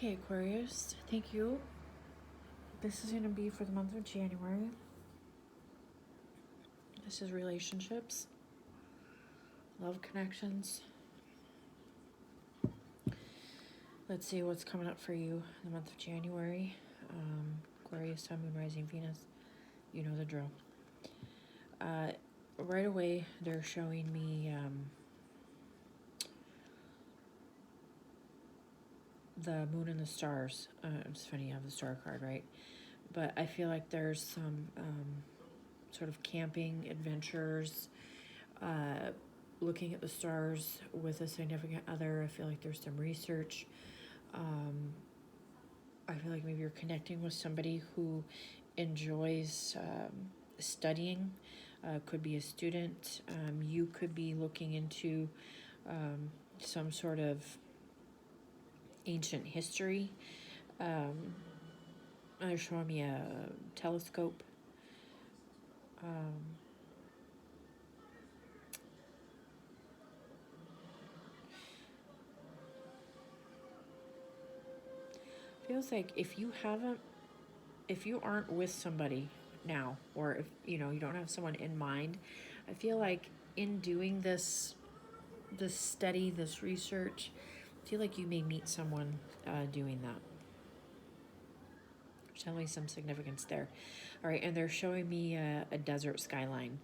Okay, Aquarius, thank you. This is going to be for the month of January. This is relationships, love connections. Let's see what's coming up for you in the month of January. Aquarius, Sun, Moon, Rising, Venus. You know the drill. Right away, they're showing me the moon and the stars. It's funny you have the star card, right? But I feel like there's some sort of camping adventures, looking at the stars with a significant other. I feel like there's some research. I feel like maybe you're connecting with somebody who enjoys studying. Could be a student. You could be looking into some sort of ancient history. They're showing me a telescope. Feels like if you aren't with somebody now, or if you don't have someone in mind, I feel like in doing this study, this research, I feel like you may meet someone doing that. There's definitely some significance there. All right, and they're showing me a desert skyline.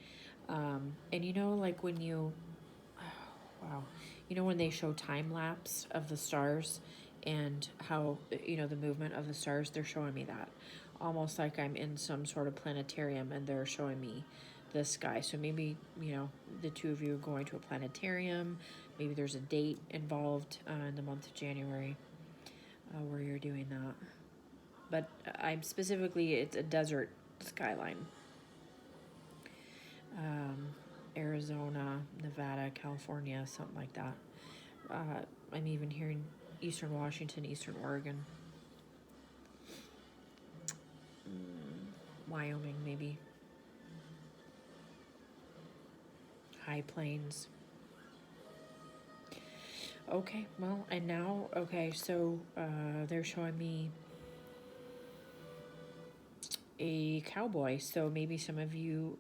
And like when you, wow, when they show time lapse of the stars and how, the movement of the stars, they're showing me that. Almost like I'm in some sort of planetarium and they're showing me the sky. So maybe, the two of you are going to a planetarium. Maybe there's a date involved in the month of January where you're doing that. But I'm specifically, it's a desert skyline. Arizona, Nevada, California, something like that. I'm even hearing Eastern Washington, Eastern Oregon. Wyoming, maybe. High Plains. Okay, well, and now, so they're showing me a cowboy. So maybe some of you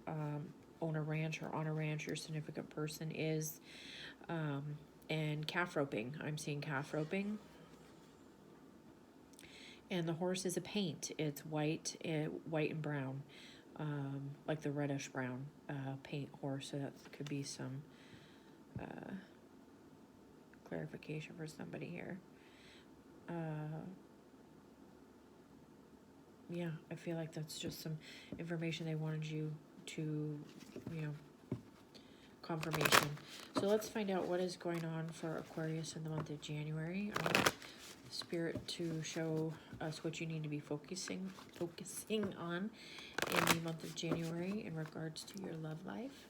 own a ranch or on a ranch, your significant person is. And calf roping. I'm seeing calf roping. And the horse is a paint. It's white and brown, like the reddish brown paint horse. So that could be some clarification for somebody here. Yeah, I feel like that's just some information they wanted you to, confirmation. So let's find out what is going on for Aquarius in the month of January. I want Spirit to show us what you need to be focusing on in the month of January in regards to your love life,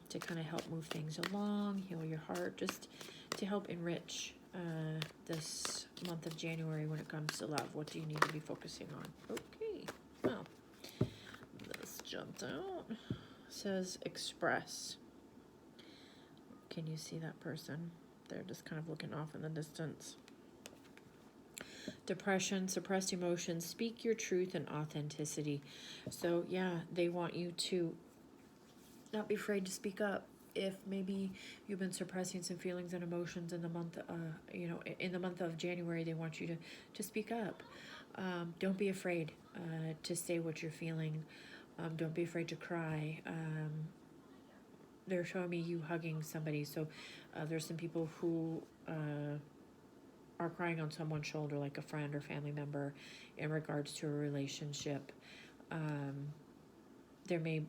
to kind of help move things along, heal your heart, just to help enrich this month of January when it comes to love. What do you need to be focusing on? Okay, well, this jumped out. It says express. Can you see that person? They're just kind of looking off in the distance. Depression, suppressed emotions, speak your truth and authenticity. So yeah, they want you to not be afraid to speak up. If maybe you've been suppressing some feelings and emotions in the month, in the month of January, they want you to speak up. Don't be afraid to say what you're feeling. Don't be afraid to cry. They're showing me you hugging somebody. So there's some people who are crying on someone's shoulder, like a friend or family member, in regards to a relationship. There may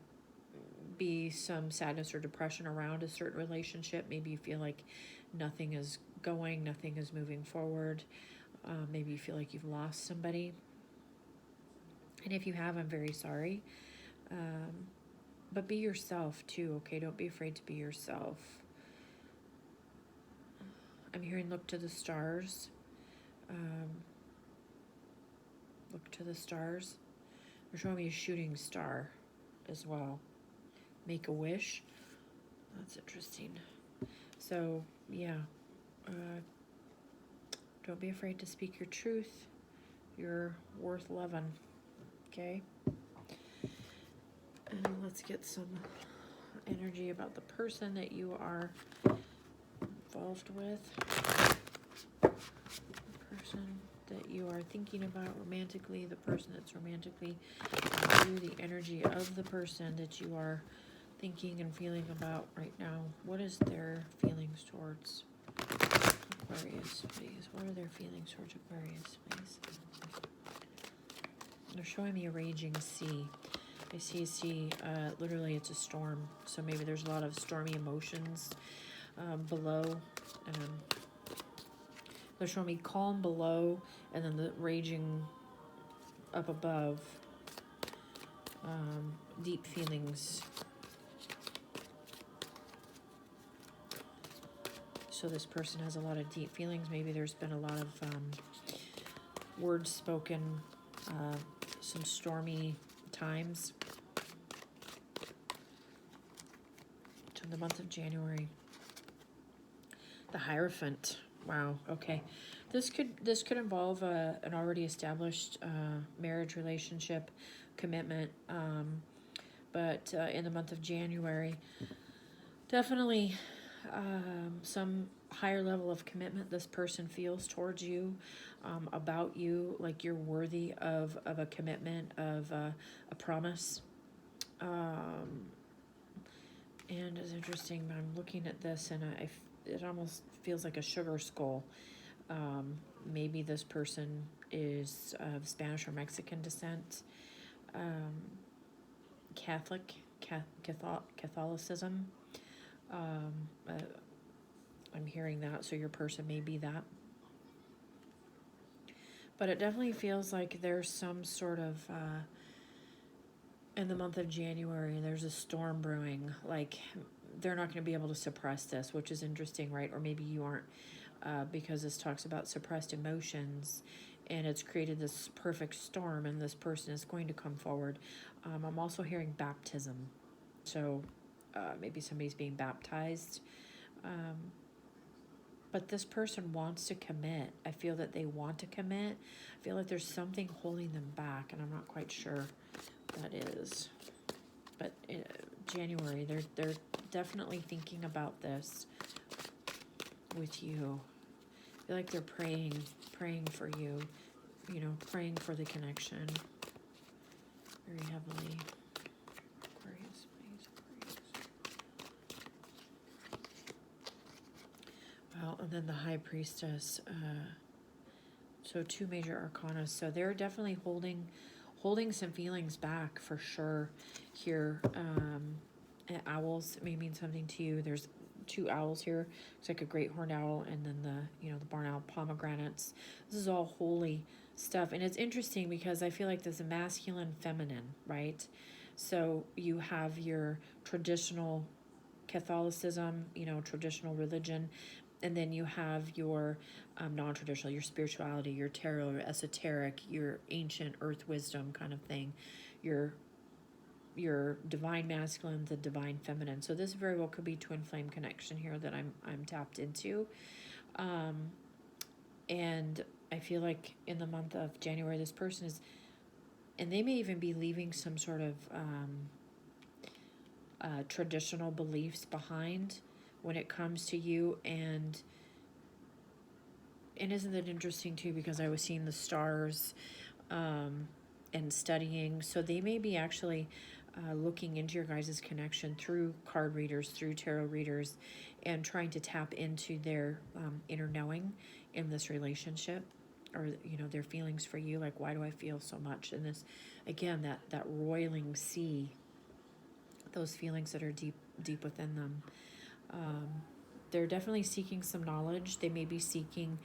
be some sadness or depression around a certain relationship. Maybe you feel like nothing is going, nothing is moving forward. Maybe you feel like you've lost somebody. And if you have, I'm very sorry. But be yourself too, okay? Don't be afraid to be yourself. I'm hearing look to the stars. Look to the stars. They're showing me a shooting star as well. Make a wish. That's interesting. So, yeah. Don't be afraid to speak your truth. You're worth loving. Okay? And let's get some energy about the person that you are involved with. The person that you are thinking about romantically, the person that's romantically you, the energy of the person that you are thinking and feeling about right now. What is their feelings towards Aquarius, please? What are their feelings towards Aquarius, please? They're showing me a raging sea. I see a sea, literally it's a storm. So maybe there's a lot of stormy emotions below. They're showing me calm below and then the raging up above. Deep feelings. So this person has a lot of deep feelings. Maybe there's been a lot of words spoken, some stormy times. To the month of January. The Hierophant. Wow. Okay. This could involve an already established marriage relationship, commitment. But in the month of January, definitely some higher level of commitment this person feels towards you, about you, like you're worthy of a commitment, of a promise. And it's interesting, I'm looking at this and it almost feels like a sugar skull. Maybe this person is of Spanish or Mexican descent, Catholicism. I'm hearing that, so your person may be that. But it definitely feels like there's some sort of, in the month of January, there's a storm brewing. Like, they're not going to be able to suppress this, which is interesting, right? Or maybe you aren't, because this talks about suppressed emotions, and it's created this perfect storm, and this person is going to come forward. I'm also hearing baptism. So maybe somebody's being baptized. But this person wants to commit. I feel that they want to commit. I feel like there's something holding them back, and I'm not quite sure what that is. But January, they're definitely thinking about this with you. I feel like they're praying for you, praying for the connection very heavily. Aquarius, please, Aquarius. Well, and then the High Priestess. So 2 major arcana. So they're definitely holding some feelings back for sure here. And owls may mean something to you. There's 2 owls here. It's like a great horned owl, and then the barn owl, pomegranates. This is all holy stuff, and it's interesting because I feel like there's a masculine, feminine, right? So you have your traditional Catholicism, traditional religion, and then you have your non-traditional, your spirituality, your tarot, your esoteric, your ancient earth wisdom kind of thing, your divine masculine, the divine feminine. So this very well could be twin flame connection here that I'm tapped into. And I feel like in the month of January, this person is, and they may even be leaving some sort of traditional beliefs behind when it comes to you. And isn't that interesting too, because I was seeing the stars and studying. So they may be actually looking into your guys' connection through card readers, through tarot readers, and trying to tap into their inner knowing in this relationship, or their feelings for you. Like, why do I feel so much in this? Again, that roiling sea, those feelings that are deep within them. They're definitely seeking some knowledge. They may be seeking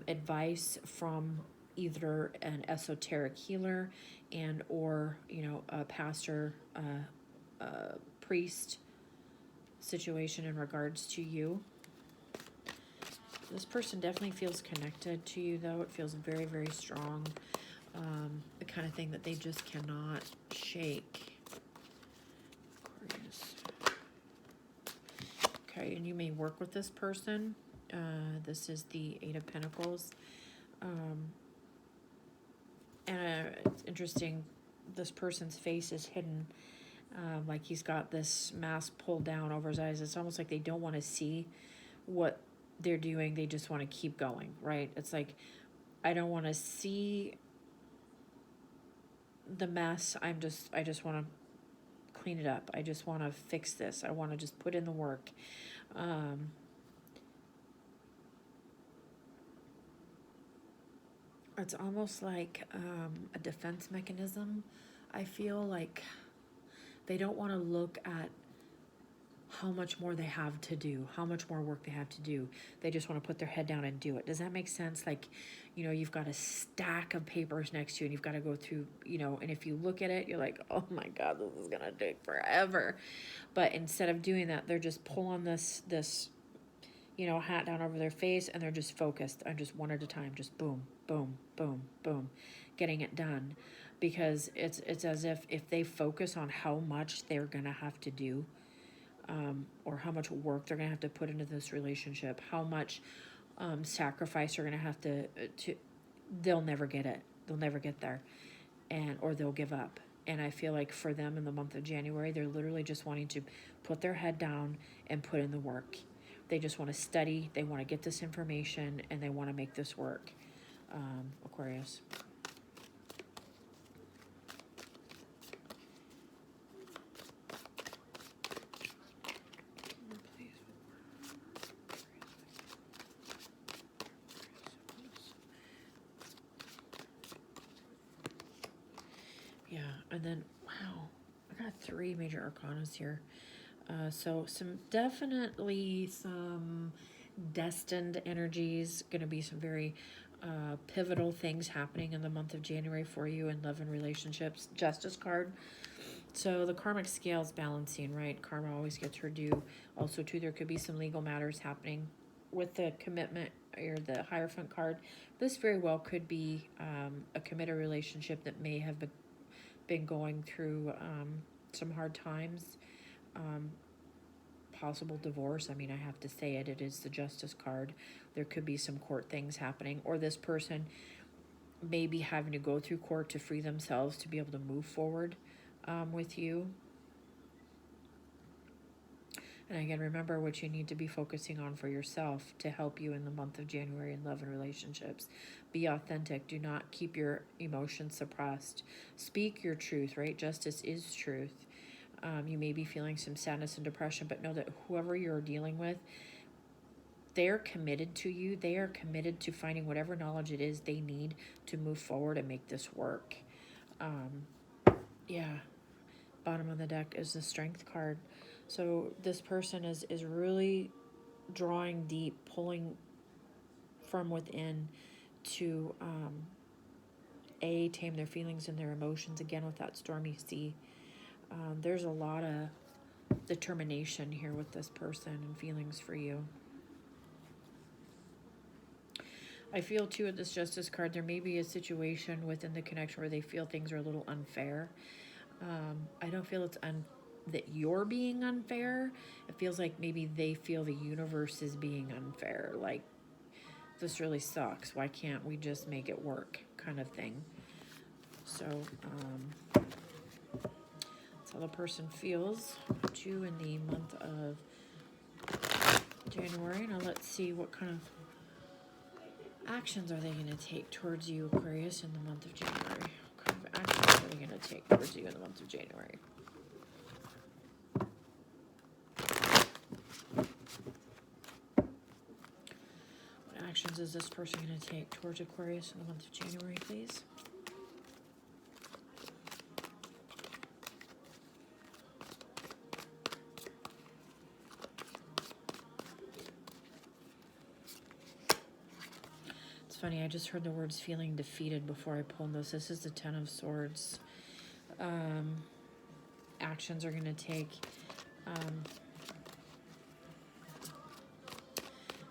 advice from either an esoteric healer and or a pastor, priest situation in regards to you. This person definitely feels connected to you, though. It feels very, very strong. The kind of thing that they just cannot shake. Aquarius. Okay, and you may work with this person. This is the Eight of Pentacles. And it's interesting, this person's face is hidden. Like he's got this mask pulled down over his eyes. It's almost like they don't want to see what they're doing. They just want to keep going, right? It's like, I don't want to see the mess. I just want to clean it up. I just want to fix this. I want to just put in the work. It's almost like a defense mechanism. I feel like they don't want to look at how much more they have to do, how much more work they have to do. They just want to put their head down and do it. Does that make sense? Like, you know, you've got a stack of papers next to you and you've got to go through, you know, and if you look at it, you're like, oh my God, this is going to take forever. But instead of doing that, they're just pulling this, you know, hat down over their face, and they're just focused on just one at a time, just boom, boom, boom, boom, getting it done. Because it's as if they focus on how much they're going to have to do, or how much work they're going to have to put into this relationship, how much sacrifice they're going to have to, they'll never get it. They'll never get there, or they'll give up. And I feel like for them in the month of January, they're literally just wanting to put their head down and put in the work. They just want to study, they want to get this information, and they want to make this work. Aquarius. Yeah, and then, wow, I got 3 major arcanas here. So definitely some destined energies, going to be some very pivotal things happening in the month of January for you in love and relationships. Justice card. So the karmic scale is balancing, right? Karma always gets her due. Also, too, there could be some legal matters happening with the commitment or the Hierophant card. This very well could be a committed relationship that may have been going through some hard times. Possible divorce. I mean, I have to say it is the Justice card. There could be some court things happening, or this person may be having to go through court to free themselves to be able to move forward with you. And again, remember what you need to be focusing on for yourself to help you in the month of January in love and relationships. Be authentic. Do not keep your emotions suppressed. Speak your truth, right? Justice is truth. You may be feeling some sadness and depression, but know that whoever you're dealing with, they're committed to you. They are committed to finding whatever knowledge it is they need to move forward and make this work. Yeah. Bottom of the deck is the Strength card. So this person is really drawing deep, pulling from within to tame their feelings and their emotions, again with that stormy sea. There's a lot of determination here with this person and feelings for you. I feel too with this Justice card, there may be a situation within the connection where they feel things are a little unfair. I don't feel it's that you're being unfair. It feels like maybe they feel the universe is being unfair. Like, this really sucks. Why can't we just make it work, kind of thing. So, that's how the person feels about you in the month of January. Now let's see what kind of actions are they going to take towards you, Aquarius, in the month of January. What kind of actions are they going to take towards you in the month of January? What actions is this person going to take towards Aquarius in the month of January, please? Funny, I just heard the words feeling defeated before I pulled this. This is the Ten of Swords. Actions are going to take.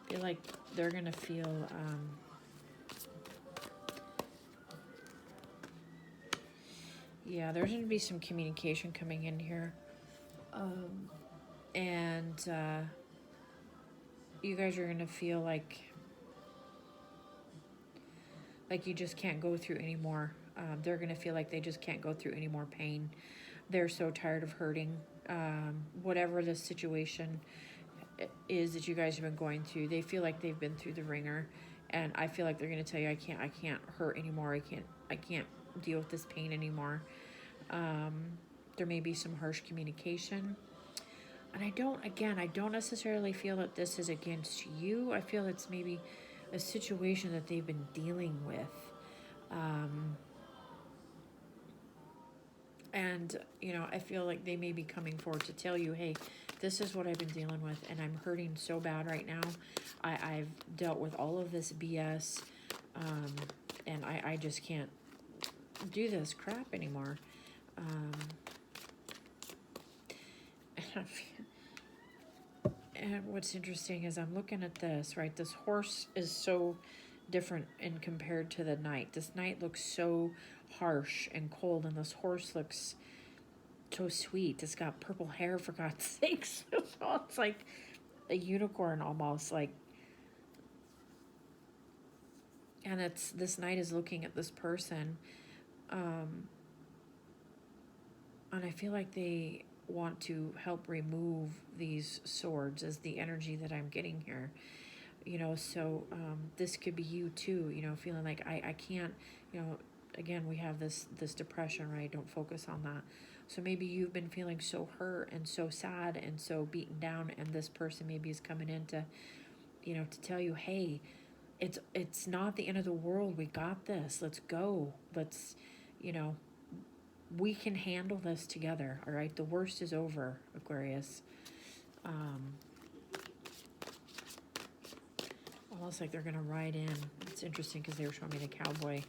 Feel like they're going to feel. Yeah, there's going to be some communication coming in here. you guys are going to feel like you just can't go through anymore. They're going to feel like they just can't go through any more pain. They're so tired of hurting. Whatever the situation is that you guys have been going through, they feel like they've been through the ringer, and I feel like they're going to tell you, I can't hurt anymore. I can't deal with this pain anymore. There may be some harsh communication. And I don't necessarily feel that this is against you. I feel it's maybe a situation that they've been dealing with. And, you know, I feel like they may be coming forward to tell you, hey, this is what I've been dealing with, and I'm hurting so bad right now. I've dealt with all of this BS, and I just can't do this crap anymore. And what's interesting is I'm looking at this, right? This horse is so different in compared to the knight. This knight looks so harsh and cold, and this horse looks so sweet. It's got purple hair, for God's sakes. So it's like a unicorn almost, like. And this knight is looking at this person, and I feel like they want to help remove these swords as the energy that I'm getting here. You know, so this could be you too, you know, feeling like I can't, you know, again, we have this depression, right? Don't focus on that. So maybe you've been feeling so hurt and so sad and so beaten down, and this person maybe is coming in to, you know, to tell you, hey, it's not the end of the world. We got this. Let's go. Let's, you know, we can handle this together. All right. The worst is over, Aquarius. Almost like they're going to ride in. It's interesting because they were showing me the cowboy.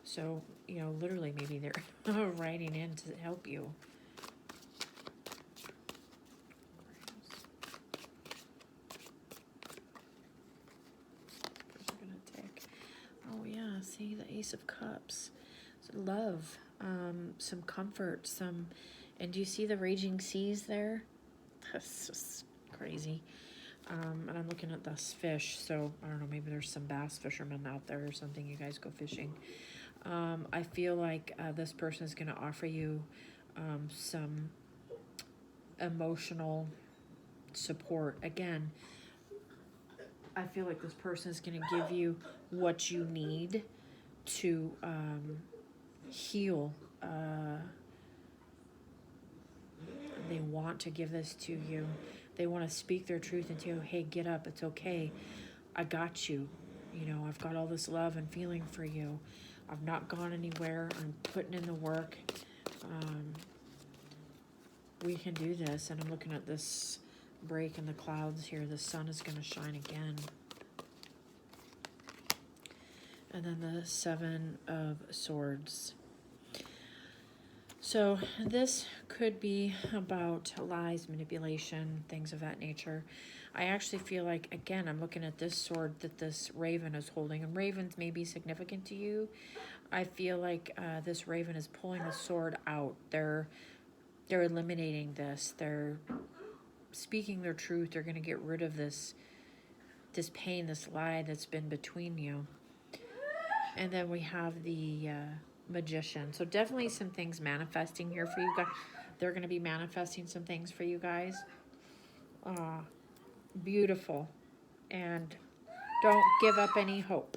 So, you know, literally maybe they're riding in to help you. Oh, yeah. See, the Ace of Cups. So love. Some comfort. And do you see the raging seas there? That's just crazy. And I'm looking at this fish, so I don't know, maybe there's some bass fishermen out there or something. You guys go fishing. I feel like this person is going to offer you some emotional support. Again, I feel like this person is going to give you what you need to heal. They want to give this to you. They want to speak their truth and tell you, hey, get up. It's okay. I got you. You know, I've got all this love and feeling for you. I've not gone anywhere. I'm putting in the work. We can do this. And I'm looking at this break in the clouds here. The sun is going to shine again. And then the Seven of Swords. So this could be about lies, manipulation, things of that nature. I actually feel like, again, I'm looking at this sword that this raven is holding, and ravens may be significant to you. I feel like this raven is pulling the sword out. They're eliminating this. They're speaking their truth. They're going to get rid of this pain, this lie that's been between you. And then we have the Magician. So definitely some things manifesting here for you guys. They're going to be manifesting some things for you guys. Beautiful. And don't give up any hope.